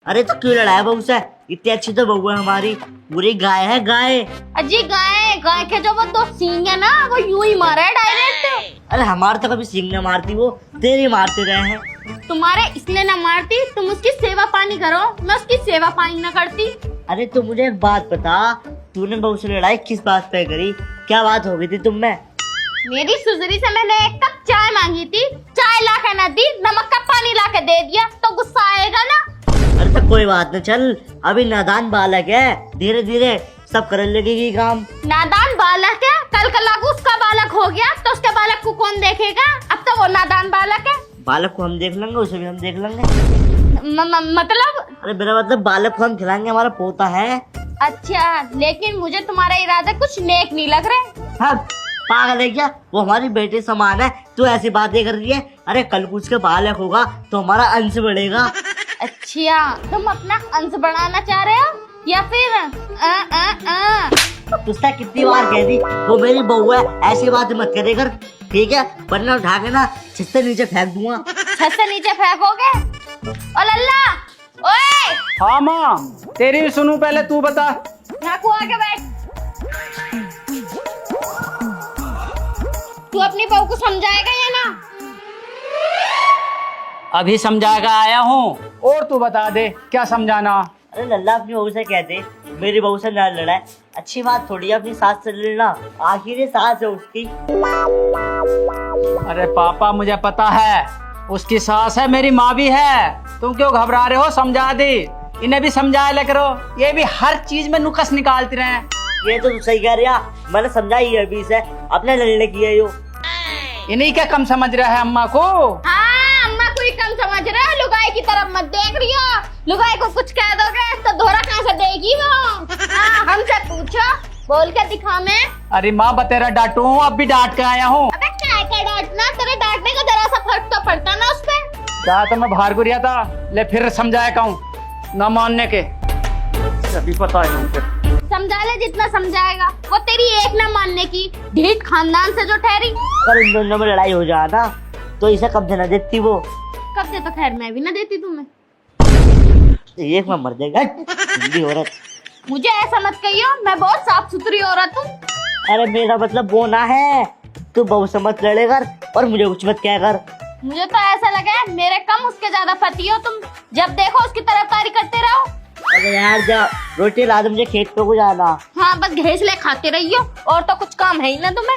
अरे तो क्यों लड़ाया बहू से? इतनी अच्छी तो बहू है हमारी, पूरी गाय है गाय। अजी गाय के जो वो दो सींग है ना, वो यूं ही मारा है डायरेक्ट। अरे हमारे तो कभी सींग न मारती, वो तेरी मारते रहे हैं। तुम्हारे इसलिए ना मारती, तुम उसकी सेवा पानी करो, मैं उसकी सेवा पानी ना करती। अरे तो मुझे एक बात बता, तूने बहू से लड़ाई किस बात पे करी? क्या बात हो गई थी तुम में? मेरी सुजरी से मैंने एक कप चाय मांगी थी, चाय ला के न दी, नमक का पानी ला के दे दिया, तो गुस्सा आएगा ना? अरे तो कोई बात नहीं, चल अभी नादान बालक है, धीरे धीरे सब करने लगेगी काम। नादान बालक है, कल कल को उसका बालक हो गया तो उसके बालक को कौन देखेगा? अब तो वो नादान बालक है। बालक को हम देख लेंगे, उसे भी हम देख लेंगे। मतलब? अरे मेरा मतलब बालक को हम खिलाएंगे, हमारा पोता है। अच्छा, लेकिन मुझे तुम्हारा इरादा कुछ नेक नहीं लग रहा। हाँ, पागल है क्या? वो हमारी बेटे समान है, तू ऐसी बातें कर रही है। अरे कल को उसके बालक होगा तो हमारा अंश बढ़ेगा। अच्छा, तुम अपना अंश बढ़ाना चाह रहे हो या फिर तुझसे कितनी बार कह दी, वो मेरी बहू है, ऐसी बात मत करे कर, ठीक है? वरना उठा के ना छत से नीचे फेंक दूंगा। छत से नीचे फेंकोगे? ओ लल्ला, ओए! हाँ माँ, तेरी भी सुनूं, पहले तू बता। यहाँ को आके बैठ। तू अपनी बहू को समझाएगा या ना? अभी समझाएगा आया हूँ, और तू बता दे क्या समझाना। अरे लल्ला अपनी बहू से कहते, मेरी बहू से ना लड़ाए, अच्छी बात थोड़ी है अपनी सास से लड़ना, आखिर ये सास है उसकी। अरे पापा मुझे पता है, उसकी सास है, मेरी माँ भी है, तुम क्यों घबरा रहे हो? समझा दे, इन्हें भी समझा ले करो, ये भी हर चीज में नुक्स निकालती रहे। ये तो तू सही कह रहा, मैंने समझाई है अभी से, अपने लड़ने की है यो। इन्हीं क्या कम समझ रहा है अम्मा को? हाँ, अम्मा को ही कम समझ रहे हो, लुगाई की तरफ मत देख रही हो। लुगाई को कुछ कह दोगे तो दोहरा कहाँ से देगी वो? हाँ, हमसे पूछो, बोल के दिखा मैं। अरे माँ बतेरा डांटू, अब भी डांट के आया हूँ। अबे क्या डांटना, तेरे डांटने का जरा सा फर्क तो पड़ता ना उस पे। कहा तो मैं बाहर गुरिया था, ले फिर समझाया कहूँ न मानने के, अभी पता है। समझा ले जितना समझाएगा, वो तेरी एक ना मानने की ढीठ खानदान से जो ठहरी। पर इन दोनों में लड़ाई हो जाना तो इसे कब देना देती वो? कब से तो खैर मैं भी ना देती तुम्हें। एक में मर जाएगा हिंदी औरत। मुझे ऐसा मत कहियो, मैं बहुत साफ सुथरी औरत हूँ। अरे मेरा मतलब वो ना है, तू बहू से मत लड़े कर और मुझे कुछ मत क्या कर। मुझे तो ऐसा लगा है मेरे कम उसके ज्यादा पति हो तुम, जब देखो उसकी तरफदारी करते रहो। अरे यार जा, रोटी ला दे, मुझे खेत पे को जाना। हाँ, बस घेसले खाते रहियो, और तो कुछ काम है ही ना तुम्हें।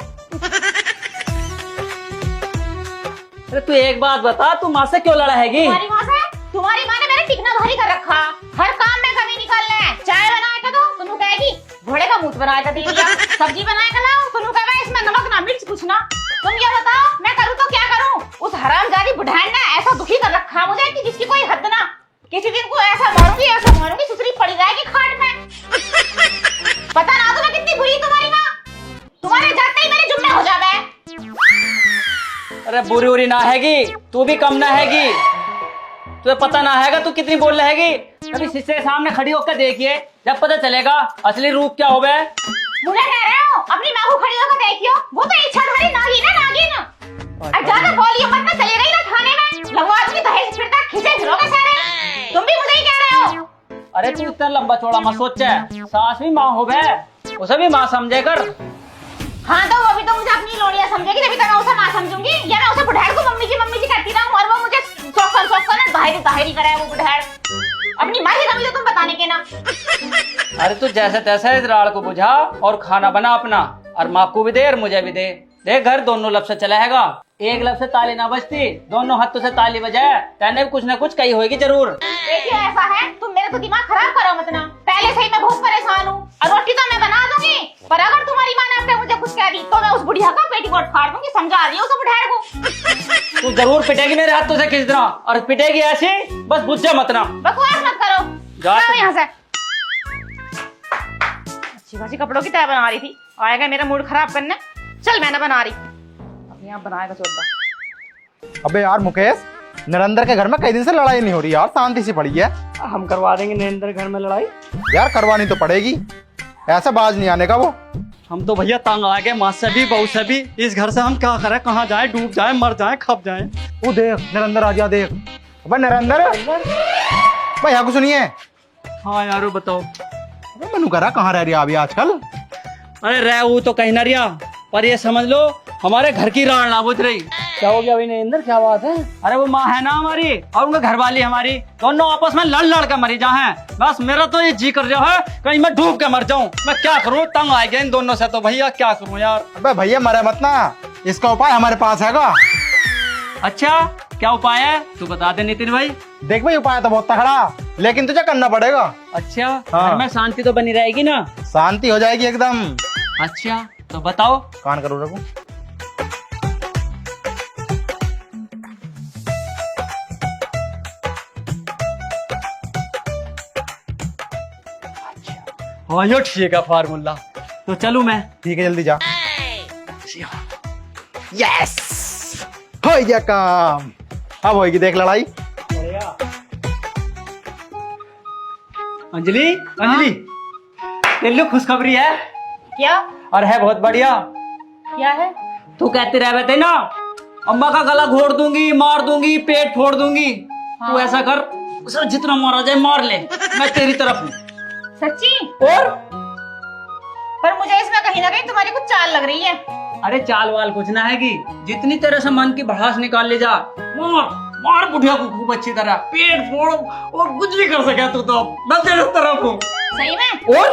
अरे तू एक बात बता, तू माँ से क्यों लड़ा हैगी? तुम्हारी माँ से? तुम्हारी माँ ने मेरा टिकना भारी कर रखा, हर काम में कमी निकालना है। चाय बनाए का तो तुम कहेगी घोड़े का मूत बनाया था दे दिया, सब्जी बनाए का लाओ तुम कहेगा इसमें नमक ना मिर्च कुछ ना। तुम ये बताओ मैं करूँ तो क्या करूँ? उस हरामजादी बुढ़ान ने ऐसा दुखी कर रखा मुझे कि जिसकी कोई हद ना। किसी दिन को ऐसा मारूंगी सुसरी पड़ जाएगी खाट में। पता ना तुम्हें कितनी बुरी तुम्हारी माँ, तुम्हारे जाते ही मेरे जुम्मे हो जावे। अरे बुरी उरी ना हैगी, तू भी कम ना हैगी, तुझे पता ना हैगा तू कितनी बोल रही हैगी। अभी शीशे के सामने खड़ी होकर देखिए, जब पता चलेगा असली रूप क्या होगा। मुझे कह रहे हो अपनी माँ को खड़ी होकर देखियो, वो तो इच्छा धरी नागिन है नागिन। अब ज्यादा बोलियो मत, मैं चले गई ना थाने में, लंगवा आदमी दहेज फिरता खींचे झुलोगे सारे। तुम भी मुझे ही कह रहे हो। अरे तू इतना लंबा चौड़ा मत सोचे, सास भी माँ हो बे, उसे भी माँ समझे कर। हाँ तो वो भी तो मुझे अपनी लोड़िया समझेगी, तभी तो मैं उसे माँ समझूंगी, या मैं उसे बुढ़ाड़ को मम्मी जी करती रहूं और वो मुझे सोख कर ताहिरी करे वो बुढ़ाड़। अपनी माँ की कमी तो तुम बताने के ना। अरे तू जैसे तैसे इस राड़ को बुझा और खाना बना अपना, और माँ को भी दे और मुझे भी दे। देख घर दोनों लब से चला हैगा, एक लब से ताली ना बजती, दोनों हाथों से ताली बजाए, कहने कुछ ना कुछ कही होगी जरूर। देखिए ऐसा है, तुम मेरा तो दिमाग खराब करो मत ना। पहले से ही मैं बहुत परेशान हूँ, और रोटी तो मैं बना दूंगी, पर अगर तुम्हारी माँ ने अब तक मुझे कुछ कह दी तो मैं उस बुढ़िया का पेटीकोट फाड़ दूंगी। समझा रही हूँ उस बुढ़िया को। तू जरूर पिटेगी मेरे हाथों से किस तरह, और पिटेगी ऐसी बस बुझे मत ना। बकवास मत करो, जा जाओ यहाँ से। अच्छी खासी कपड़ों की तय बना रही थी, आएगा मेरा मूड खराब करने। चल मैं ना बना रही, अब यहाँ बनाएगा चौथा। अबे यार मुकेश, नरेंद्र के घर में कई दिन से लड़ाई नहीं हो रही यार, शांति सी पड़ी है। हम करवा देंगे नरेंद्र घर में लड़ाई। यार करवानी तो पड़ेगी, ऐसा बाज नहीं आने का वो। हम तो भैया तंग आ गए, माँ से भी बहू से भी। इस घर से हम क्या करें, कहाँ जाएं, डूब जाएं, मर जाएं, खप जाएं। वो देख नरेंद्र आ गया, देख। अबे नरेंद्र, भाई यहाँ को सुनिए। हाँ यारो बताओ। अबे मैनू कह रहा कहाँ रह रही है अभी आजकल? अरे रह वो तो कहीं ना रिया, पर ये समझ लो हमारे घर की राण ना बुझ रही। क्या हो गया अभिनंदन, क्या बात है? अरे वो माँ है ना हमारी और उनके घर वाली हमारी, दोनों आपस में लड़ लड़ के मरी जा हैं। बस मेरा तो ये जी कर रहा है कहीं मैं डूब के मर जाऊं। मैं क्या करूं, तंग आ गया इन दोनों से तो भैया, क्या करूं यार। अबे भैया मरे मत ना, इसका उपाय हमारे पास हैगा। अच्छा क्या उपाय है, तू बता दे नितिन भाई। देख भाई उपाय तो बहुत तगड़ा, लेकिन तुझे करना पड़ेगा। अच्छा हाँ। घर में शांति तो बनी रहेगी ना? शांति हो जाएगी एकदम। अच्छा तो बताओ। कान करो रघु। हाँ यो ठीक है फार्मूला, तो चलूं मैं? ठीक है जल्दी जा। यस हो गया काम। अब होगी देख लड़ाई। अंजलि अंजलि, तेरे लिए खुशखबरी है। क्या? और है बहुत बढ़िया। क्या है? तू कहते रह थे ना अम्मा का गला घोड़ दूंगी, मार दूंगी, पेट फोड़ दूंगी। तू ऐसा कर, उसे जितना मारा जाए मार ले, मैं तेरी तरफ हूँ। सच्ची? और पर मुझे इसमें कहीं ना कहीं तुम्हारी कुछ चाल लग रही है। अरे चाल वाल कुछ ना है कि जितनी तेरे से मन की भड़ास निकाल ले जा, मार मार बुढ़िया को खूब अच्छी तरह, पेट फोड़ और कुछ भी कर सके तू तो, मैं तेरे तरफ हूँ। सही में? और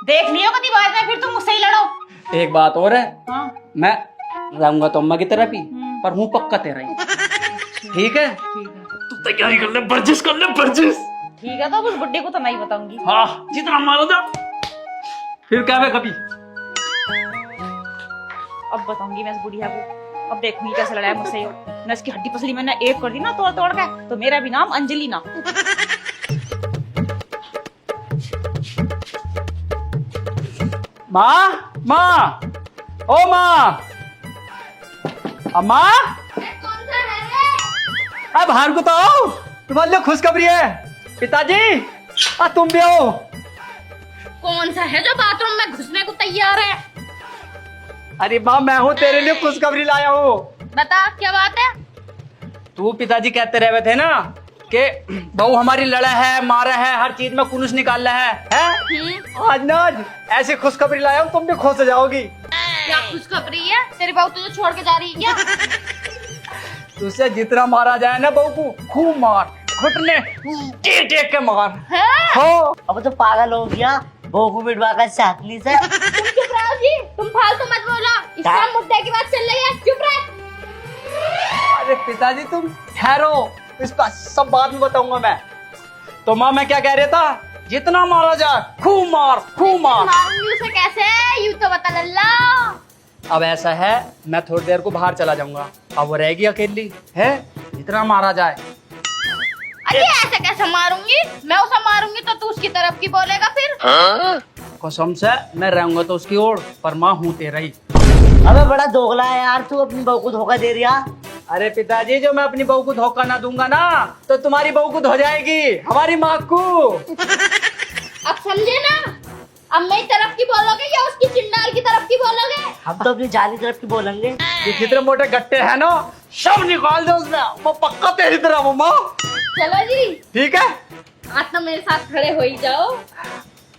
देख लियो कभी बाद में फिर तुम मुझसे ही लड़ो। एक बात और है, हाँ। मैं रहूंगा तो अम्मा की तरफ ही, पर हूँ पक्का तेरा ही। ठीक है? तू तैयारी कर ले, वर्जिश कर ले, वर्जिश। ठीक है, तो उस बुड्ढे को तो नहीं बताऊंगी। हाँ जितना मारो जा, फिर क्या कभी। अब बताऊंगी मैं इस बुढ़िया को। अब देखूंगी कैसे लड़ाया मुझसे। मैं इसकी हड्डी पसली मैंने एक कर दी ना तोड़ तोड़ के, तो मेरा भी नाम अंजलि ना। माँ माँ, ओ माँ, अम्मा, अब बाहर को तो आओ, तुम्हारे लिए खुशखबरी है। पिताजी तुम भी आओ। कौन सा है जो बाथरूम में घुसने को तैयार है? अरे माँ मैं हूँ, तेरे लिए खुशखबरी लाया हूँ। बता क्या बात है? तू पिताजी कहते रहे थे ना कि बहू हमारी लड़ा है, मारा है, हर चीज में कुनुस निकाल रहा है? आज ना आज ऐसी खुशखबरी लाया हूँ, तुम भी खुश हो जाओगी। क्या खुशखबरी है? तेरी बहू तुझे छोड़ के जा रही है क्या? तुझसे जितना मारा जाए ना बहू को खूब मार, घुटने टेक टेक के मार। हाँ। अब तो पागल हो गया, बहू को बिठवा कर चाकनी से। तुम चुप रहो जी, तुम फालतू मत बोलो। इस मुद्दे की बात चल रही है, चुप रहे। अरे पिताजी तुम ठहरो, इसका सब बाद में बताऊंगा मैं। तो माँ मैं क्या कह रहा था, जितना मारा जाए खूब मार, खूब मार। मारूंगी उसे कैसे, यूं तो बता लल्ला। अब ऐसा है, मैं थोड़ी देर को बाहर चला जाऊंगा, अब वो रहेगी अकेली है, जितना मारा जाए। अरे ऐसे कैसे मारूंगी? मैं उसे मारूंगी तो तू उसकी तरफ की बोलेगा फिर? कसम से मैं रहूंगा तो उसकी ओर, पर माँ हूँ तेरा ही। अबे बड़ा दोगला है यार तू, अपनी बहू को धोखा दे रहा। अरे पिताजी जो मैं अपनी बहू को धोखा ना दूंगा ना, तो तुम्हारी बहू को धो जाएगी, हमारी माँ को। अब समझे ना? अब मेरी तरफ की बोलोगे या उसकी चिंडाल की तरफ की बोलोगे? हम तो अपनी जाली तरफ की बोलेंगे। ये जितने मोटे गट्टे हैं ना सब निकाल दो उसमें, वो पक्का तेरी तरह हूँ माँ। चलो जी, ठीक है? आज तो मेरे साथ खड़े हो ही जाओ।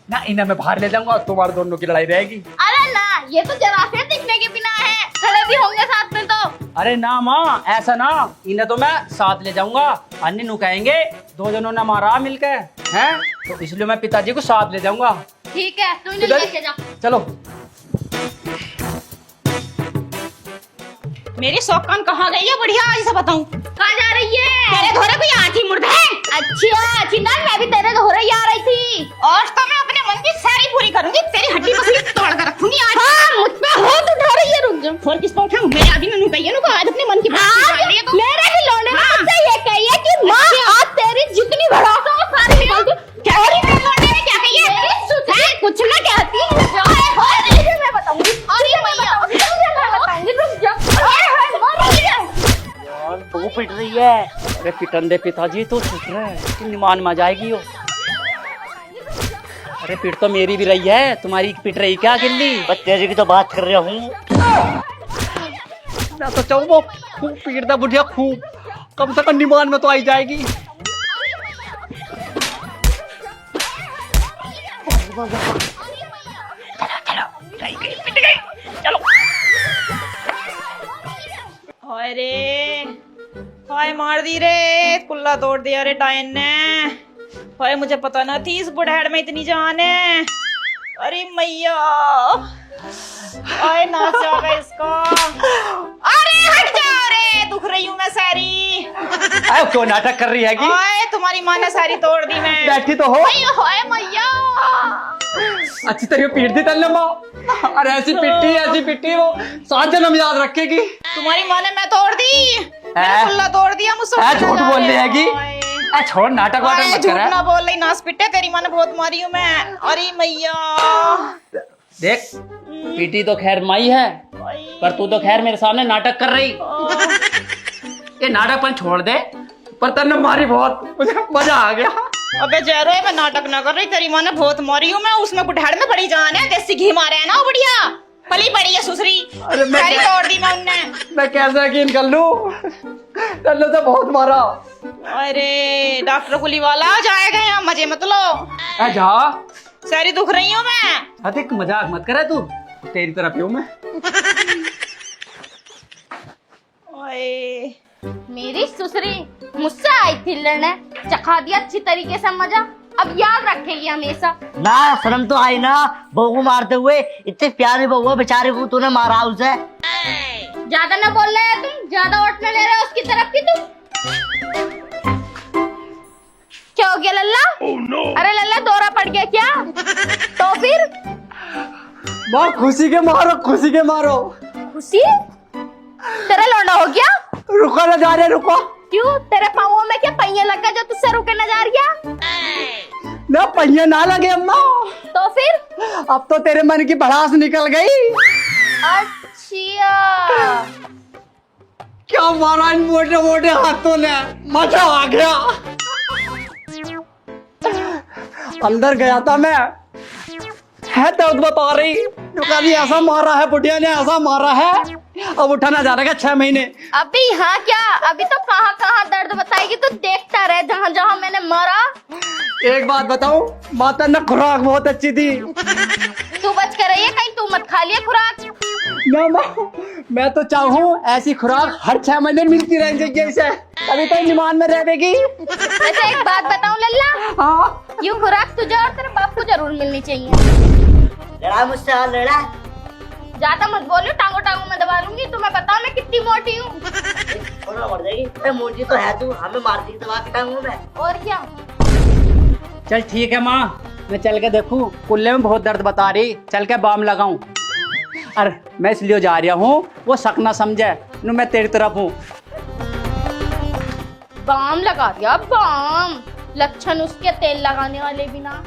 ना इन्हें मैं बाहर ले जाऊंगा, तुम्हारे दोनों की लड़ाई रहेगी। अरे ना, ये तो जरा से दिखने के बिना है, खड़े भी होंगे साथ में तो। अरे ना माँ ऐसा ना, इन्हें तो मैं साथ ले जाऊंगा, अन्य नु कहेंगे दो जनों ने मारा मिलके हैं, तो इसलिए मैं पिताजी को साथ ले जाऊंगा। ठीक है, तू इन्हें लेके जा। चलो। मेरी सौकन कहाँ गई है बढ़िया, आज से बताऊं। कहाँ जा रही है? तेरे घोड़े को यहाँ थी मुर्दे। अच्छा चिंदाल, मैं भी तेरे घोड़े ही आ रही थी। और तो मैं अपने मन की सारी पूरी करूंगी, तेरी हड्डी पसली तोड़ कर रखूंगी आज। हाँ, मुझ पे हाथ उठा रही है, रुक जा। फोन किस पर उठाऊं? मेरे आदमी ने कही है ना, आज अपने मन की बात निकाल रही है तो। मेरे ही लौंडे ने मुझसे ये कही है कि माँ आज तेरी जितनी भड़ास हो सारी निकाल दे। क्या हो रही है? लौंडे ने क्या कही है? कुछ ना कहती है, मैं बताऊंगी। अरे मैं बताऊंगी, रुक जा। यार बहू पिट रही है। अरे पिटन दे पिताजी, तो छुट रहे तुम निमान में जाएगी हो। अरे पिट तो मेरी भी रही है, तुम्हारी पिट रही क्या गिल्ली? बस तेरे की तो बात कर रहा हूँ। मैं तो चाहूँ वो खूब पीट दा बुढ़िया, खूब, कम से कम निमान में तो आई जाएगी। हाय रे, हाय मार दी रे, कुल्ला तोड़ दिया रे डायन ने। हाय मुझे पता ना थी इस बुढ़ेड़ में इतनी जान है। अरे मैया, हाय नाच आ गया इसका। अरे हट जाओ रे, दुख रही हूँ मैं सारी। अरे क्यों नाटक कर रही है कि? हाय तुम्हारी माँ ने सारी तोड़ दी मैं। बैठी तो हो। हाय मैया, अच्छी तरह पीट दी तल्ले माँ। अरे ऐसी पिट्टी वो 7 जन्म याद रखेगी। तुम्हारी माँ ने मैं तोड़ दी, मेरा कुल्ला तोड़ दिया मुझसे। झूठ बोल रही है कि? छोड़ नाटक वाटक मत झूठ कर। ना बोल रही, नाच पिटे, तेरी माँ ने बहुत मारी हूँ मैं। अरे मैया देख, पीटी तो खैर माई है, पर तू तो खैर मेरे सामने नाटक कर रही। ये नाटकपन छोड़ दे, पर तन्ने मारी बहुत, मुझे मजा आ गया। अबे जयरो, मैं नाटक ना कर रही, तेरी माँ ने बहुत मारी हूँ मैं। उसमें बुढ़ाड़ में बड़ी जान है, देसी घी मारे है ना वो बढ़िया, पली बड़ी है सुसरी। अरे मैं सारी तोड़ दी मैं उनने। मैं कैसे यकीन कर लूं? तन्ने तो बहुत मारा। अरे डॉक्टर कुली वाला आ जाएगा यहाँ, मजे मत लो। जा, सारी दुख रही हूँ मैं। अधिक मजाक मत करे तू, तेरी तरफ हूँ मैं। ओए मेरी सुसरी मुझसे आई थी लड़ने, चखा दिया अच्छी तरीके से मजा, अब याद रखेगी हमेशा। ना शर्म तो आई ना, बहू को मारते हुए। इतने प्यारे बहू है, बेचारे को तूने मारा उसे। ज्यादा ना बोल रहे हो तुम, ज्यादा उठने ले रहे हो उसकी तरफ की तुम। क्या हो गया लल्ला? अरे लल्ला दौरा पड़ गया क्या? तो फिर बहुत खुशी के मारो। खुशी? तेरा लौंडा हो गया? रुको ना जा रहे, रुको क्यों, तेरे पाँवों में क्या पहिया लगा जो तुझसे रुके न जा रहा? ना, पहिया ना लगे अम्मा। तो फिर अब तो तेरे मन की भड़ास निकल गई। अच्छा, क्या मारा इन मोटे मोटे हाथों ने, मजा आ गया। अंदर गया था मैं, है दर्द बता रही, तो कभी ऐसा मारा है बुढ़िया ने, ऐसा मारा है, अब उठाना जा रहा है 6 महीने। अभी यहाँ क्या, अभी तो कहाँ कहाँ दर्द बताएगी, तू देखता रहे जहाँ जहाँ मैंने मारा। एक बात बताऊं, माता ने खुराक बहुत अच्छी थी। तू बच कर रही है, कहीं तू मत खा लिया खुराक। ना माँ, मैं तो चाहूँ ऐसी खुराक हर 6 महीने मिलती रहनी चाहिए इसे, तभी तो ईमान में रहेगी। वैसे एक बात बताऊं लल्ला, हाँ, ये खुराक तुझे और तेरे बाप को जरूर मिलनी चाहिए। लड़ा मुझसे, हाँ लड़ा। ज्यादा मत बोलो, टांगों टांगों में दबा लूंगी। तुम्हें पता मैं कितनी मोटी हूँ। थोड़ा मर जाएगी। अरे मोटी तो है तू, हमें मारती दबा के टांगों में। और क्या? चल ठीक है माँ, मैं चल के देखूं, कुल्ले में बहुत दर्द बता रही, चल के बाम लगाऊं। अरे मैं इसलिए जा रहा हूँ, वो शक ना समझे, नु मैं तेरी तरफ हूँ। बाम लगा दिया, बाम। लक्षण उसके तेल लगाने वाले भी ना।